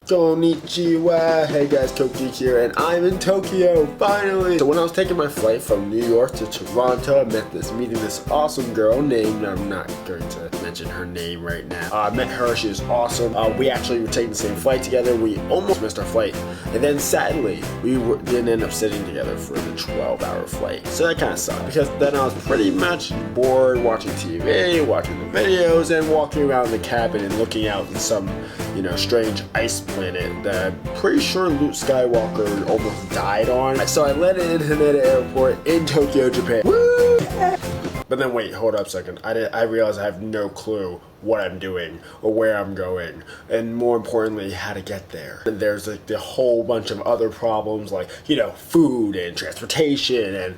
Konnichiwa! Hey guys, Koki here, and I'm in Tokyo, finally! So when I was taking my flight from New York to Toronto, I met meeting this awesome girl named, I'm not going to mention her name right now. I met her, she was awesome. We actually were taking the same flight together, we almost missed our flight. And then sadly, we didn't end up sitting together for the 12-hour flight. So that kind of sucked, because then I was pretty much bored watching TV, watching the videos, and walking around the cabin and looking out at some, strange ice planet that I'm pretty sure Luke Skywalker almost died on. So I landed in Haneda Airport in Tokyo, Japan. Woo! But then wait, hold up a second. I realized I have no clue what I'm doing or where I'm going, and more importantly, how to get there. And there's like the whole bunch of other problems like, food and transportation and,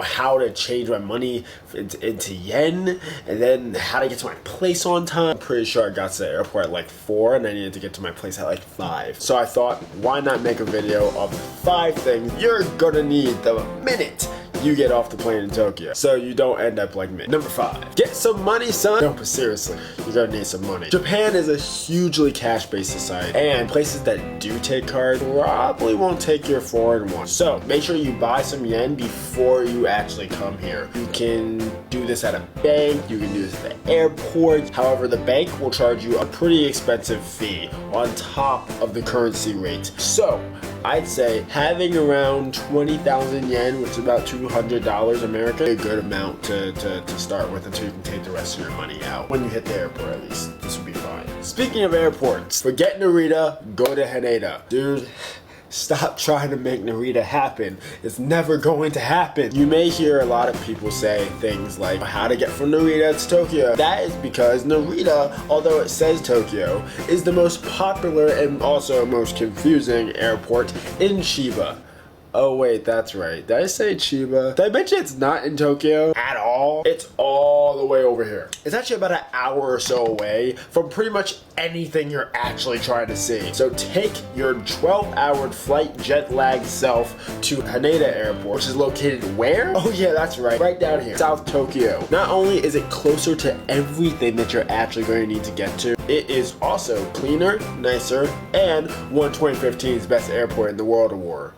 how to change my money into yen, and then how to get to my place on time. I'm pretty sure I got to the airport at like 4 and I needed to get to my place at like 5. So I thought, why not make a video of 5 things you're gonna need the minute you get off the plane in Tokyo, so you don't end up like me. Number 5, get some money, son. No, but seriously, you're gonna need some money. Japan is a hugely cash-based society, and places that do take cards probably won't take your foreign one. So make sure you buy some yen before you actually come here. You can do this at a bank, you can do this at the airport. However, the bank will charge you a pretty expensive fee on top of the currency rate. So I'd say having around 20,000 yen, which is about $200 American, a good amount to start with until you can take the rest of your money out. When you hit the airport, at least, this will be fine. Speaking of airports, forget Narita, go to Haneda. Dude, stop trying to make Narita happen. It's never going to happen. You may hear a lot of people say things like how to get from Narita to Tokyo. That is because Narita, although it says Tokyo, is the most popular and also most confusing airport in Chiba. Oh wait, that's right. Did I say Chiba? Did I mention it's not in Tokyo at all? It's all the way over here. It's actually about an hour or so away from pretty much anything you're actually trying to see. So take your 12-hour flight jet-lagged self to Haneda Airport, which is located where? Oh yeah, that's right down here, South Tokyo. Not only is it closer to everything that you're actually going to need to get to, it is also cleaner, nicer, and won 2015's Best Airport in the World Award.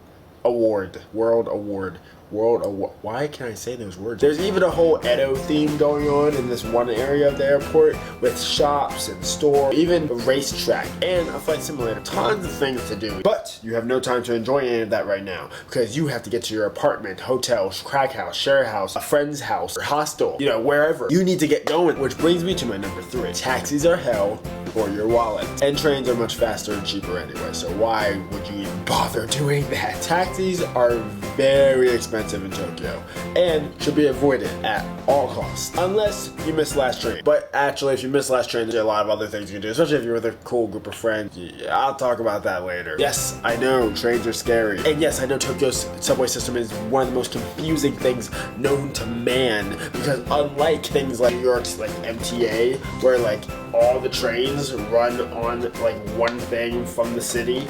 Why can't I say those words? There's even a whole Edo theme going on in this one area of the airport with shops and stores, even a racetrack and a flight simulator. Tons of things to do. But you have no time to enjoy any of that right now because you have to get to your apartment, hotel, crack house, share house, a friend's house, or hostel, wherever. You need to get going, which brings me to my number 3. Taxis are hell for your wallet. And trains are much faster and cheaper anyway, so why would you even bother doing that? Taxis are very expensive in Tokyo and should be avoided at all costs unless you miss last train. But actually, if you miss last train, there's a lot of other things you can do, especially if you're with a cool group of friends. I'll talk about that later. Yes, I know trains are scary, and yes, I know Tokyo's subway system is one of the most confusing things known to man, because unlike things like New York's like MTA, where like all the trains run on like one thing from the city,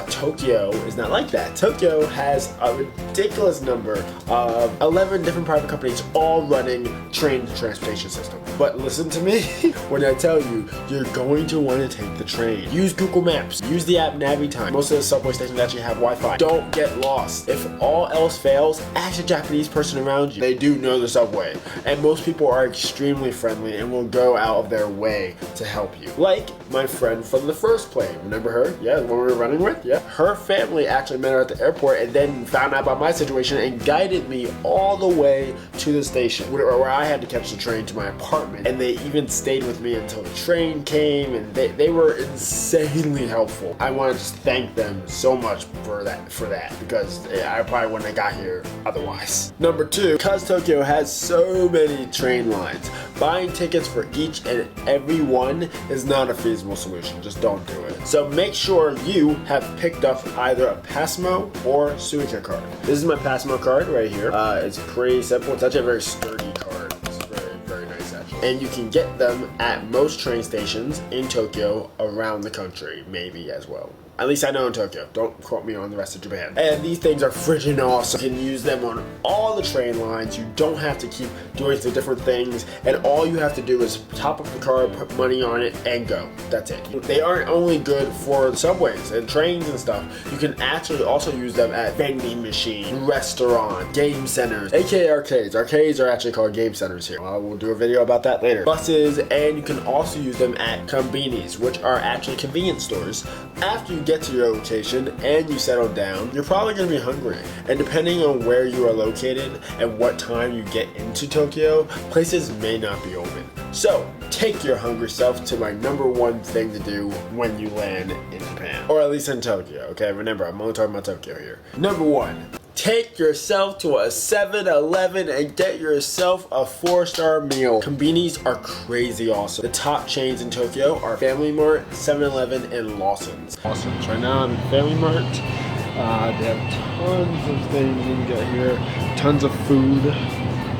Tokyo is not like that. Tokyo has a ridiculous number of 11 different private companies all running train transportation system. But listen to me when I tell you, you're going to want to take the train. Use Google Maps, use the app Navitime. Most of the subway stations actually have Wi-Fi. Don't get lost. If all else fails, ask a Japanese person around you. They do know the subway, and most people are extremely friendly and will go out of their way to help you. Like my friend from the first plane. Remember her? Yeah, the one we were running with? Yeah. Her family actually met her at the airport and then found out about my situation and guided me all the way to the station where I had to catch the train to my apartment. And they even stayed with me until the train came, and they were insanely helpful. I want to just thank them so much for that because I probably wouldn't have got here otherwise. Number 2, because Tokyo has so many train lines, buying tickets for each and every one is not a feasible solution. Just don't do it. So make sure you have picked up either a Pasmo or Suica card. This is my Pasmo card right here. It's pretty simple. It's actually a very sturdy card. It's very, very nice actually. And you can get them at most train stations in Tokyo around the country, maybe as well. At least I know in Tokyo. Don't quote me on the rest of Japan. And these things are freaking awesome. You can use them on all the train lines. You don't have to keep doing the different things. And all you have to do is top up the card, put money on it, and go. That's it. They aren't only good for subways and trains and stuff. You can actually also use them at vending machine, restaurant, game centers, aka arcades. Arcades are actually called game centers here. We'll do a video about that later. Buses, and you can also use them at konbinis, which are actually convenience stores. After you get to your location and you settle down, you're probably going to be hungry. And depending on where you are located and what time you get into Tokyo, places may not be open. So, take your hungry self to my #1 thing to do when you land in Japan. Or at least in Tokyo, okay? Remember, I'm only talking about Tokyo here. #1. Take yourself to a 7-Eleven and get yourself a 4-star meal. Konbinis are crazy awesome. The top chains in Tokyo are Family Mart, 7-Eleven, and Lawson's. Lawson's right now I'm in Family Mart. They have tons of things you can get here. Tons of food,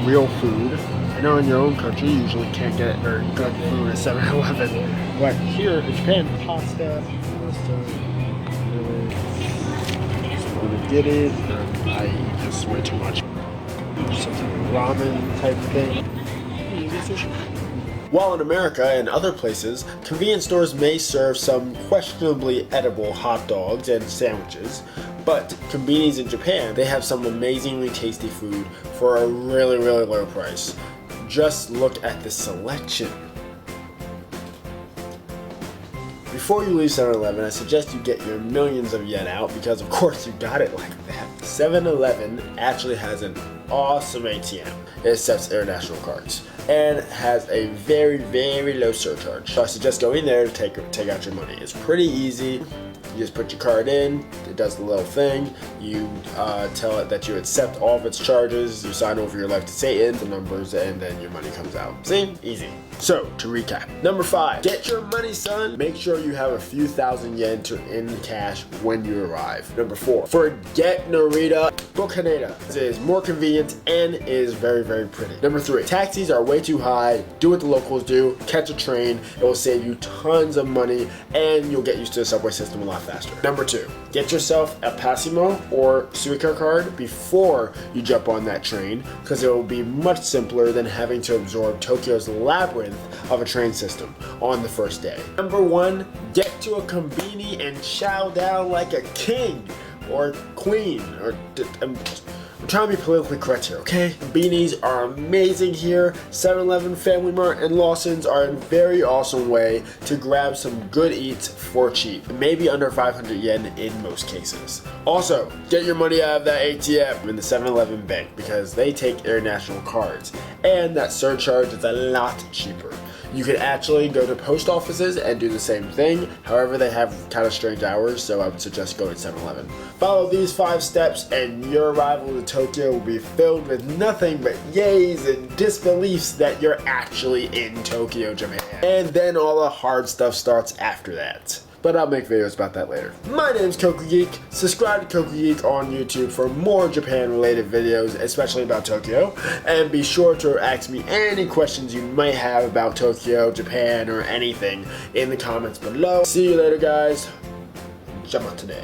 real food. I know in your own country you usually can't get very good food at 7-Eleven. But here in Japan, pasta, to get it, I eat this way too much. Something ramen type thing. While in America and other places, convenience stores may serve some questionably edible hot dogs and sandwiches, but konbinis in Japan, they have some amazingly tasty food for a really, really low price. Just look at the selection. Before you leave 7-Eleven, I suggest you get your millions of yen out because of course you got it like that. 7-Eleven actually has an awesome ATM. It accepts international cards and has a very, very low surcharge. So I suggest going there to take out your money. It's pretty easy. You just put your card in, it does the little thing, you tell it that you accept all of its charges, you sign over your life to Satan, the numbers, and then your money comes out. See? Easy. So, to recap. #5, get your money, son. Make sure you have a few thousand yen in cash when you arrive. #4, forget Narita, book Haneda. It is more convenient and is very, very pretty. #3, taxis are way too high. Do what the locals do. Catch a train. It will save you tons of money and you'll get used to the subway system a lot faster. #2, get yourself a Passimo or Suica card before you jump on that train because it will be much simpler than having to absorb Tokyo's labyrinth of a train system on the first day. #1, get to a konbini and chow down like a king or queen. I'm trying to be politically correct here, okay? Konbinis are amazing here. 7-Eleven, Family Mart, and Lawson's are a very awesome way to grab some good eats for cheap. Maybe under 500 yen in most cases. Also, get your money out of that ATM in the 7-Eleven bank because they take international cards. And that surcharge is a lot cheaper. You can actually go to post offices and do the same thing. However, they have kind of strange hours, so I would suggest going to 7-Eleven. Follow these 5 steps and your arrival to Tokyo will be filled with nothing but yays and disbeliefs that you're actually in Tokyo, Japan. And then all the hard stuff starts after that. But I'll make videos about that later. My name's Koku Geek. Subscribe to Koku Geek on YouTube for more Japan related videos, especially about Tokyo. And be sure to ask me any questions you might have about Tokyo, Japan, or anything in the comments below. See you later, guys. Jamatane.